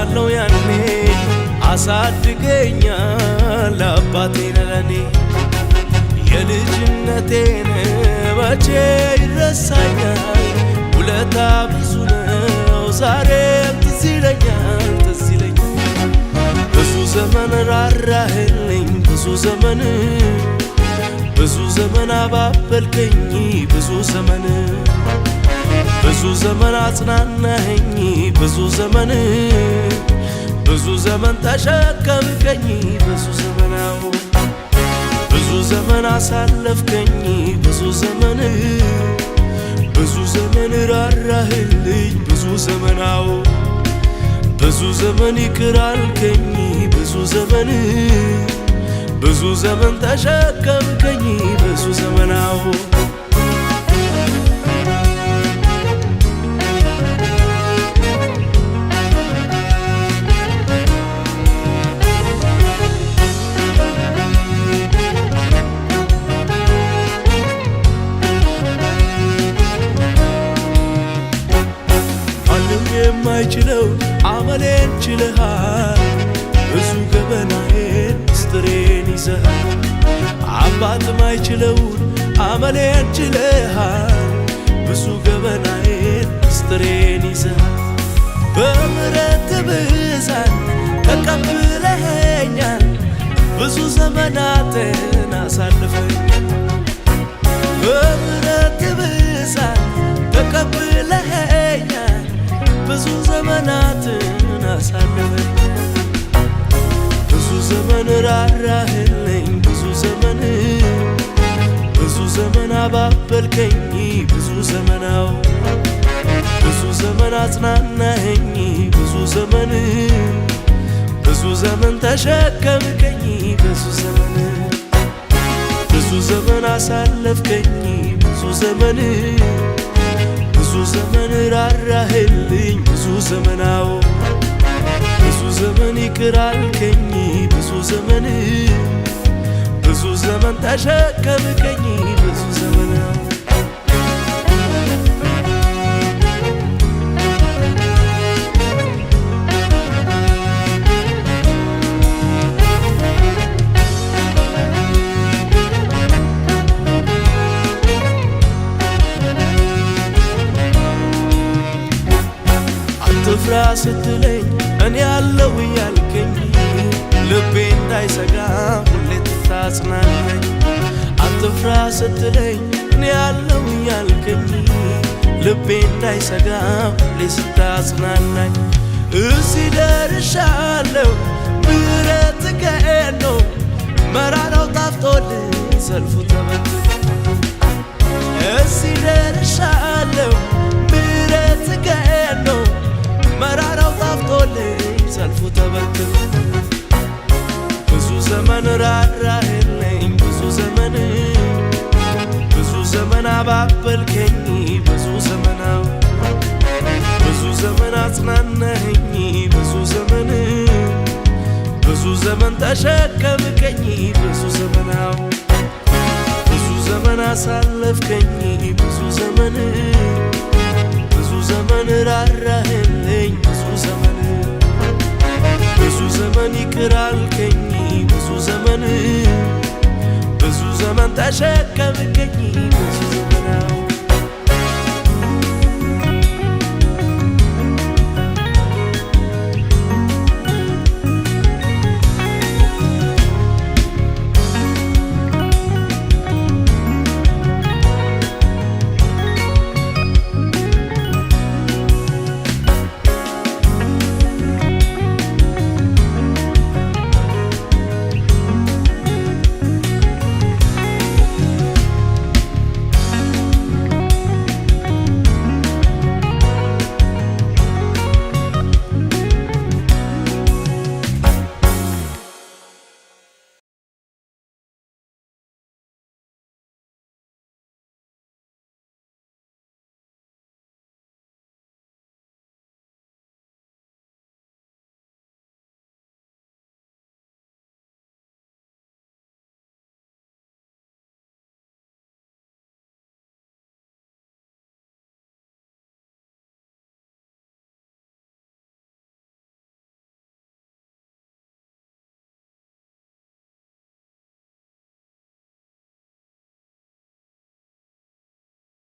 ሳለው ያኔ አሳድገኛል አባቴ ለኔ የልጅነቴን መቼ ይረሳኛል ውለታ ብዙ ነው ዛሬም ትዝ ይለኛል ብዙ ዘመን ራራህልኝ ብዙ ዘመን አባበልከኝ ብዙ ዘመን አጽናናኸኝ ብዙ ዘመን ተሸከምከኝ ብዙ ዘመን አሳለፍከኝ ብዙ ዘመን ራራህልኝ ብዙ ዘመን ይቅር አልከኝ ብዙ ዘመን ተሸከምከኝ የማይችለው አመሌን ችለሃል ብዙ ገበናዬን ምስጢሬን ይዘሃል አባት ማይችለውን አመሌን ችለሃል ብዙ ገበናዬን ምስጢሬን ይዘሃል በምሕረት ብዛት ተቀብለኸኛል ብዙ ዘመናትን አሳልፈኛል በምሕረት ብዛት ተቀብለኸኛል ብዙ ዘመናትን አሳልፈኛል ብዙ ዘመን ራራህልኝ ብዙ ዘመን አባበልከኝ ብዙ ዘመን አጽናናኸኝ ብዙ ዘመን ተሸከምከኝ ብዙ ዘመን አሳለፍከኝ ብዙ ዘመን ራራህልኝ ብዙ ዘመን ይቅር አልከኝ ብዙ ዘመን ተሸከምከኝ አትፍራ ስትለኝ እኔ ያለው ያልከኝ ልቤ እንዳይሰጋ ሁሌ ትታጽናናኝ አትፍራ ስትለኝ እኔ ያለው ያልከኝ ልቤ እንዳይሰጋ ሁሌ ስታጽናናኝ እዚህ ደርሻለሁ ምሕረትህ ነው መራራው ጣፍጦልኝ ሰልፉ ተበትኖ እዚህ ደርሻለሁ ምሕረትህ ነው መራራው ጣፍጦልኝ ሰልፉ ተበትኖ ብዙ ዘመን ራራህልኝ ብዙ ዘመን አባበልከኝ ብዙ ዘመን አጽናናኸኝ ብዙ ዘመን ተሸከምከኝ ብዙ ዘመን አሳለፍከኝ ብዙ ዘመን ራራህልኝ ብዙ ዘመን ይቅር አልከኝ ብዙ ዘመን ተሸከምከኝ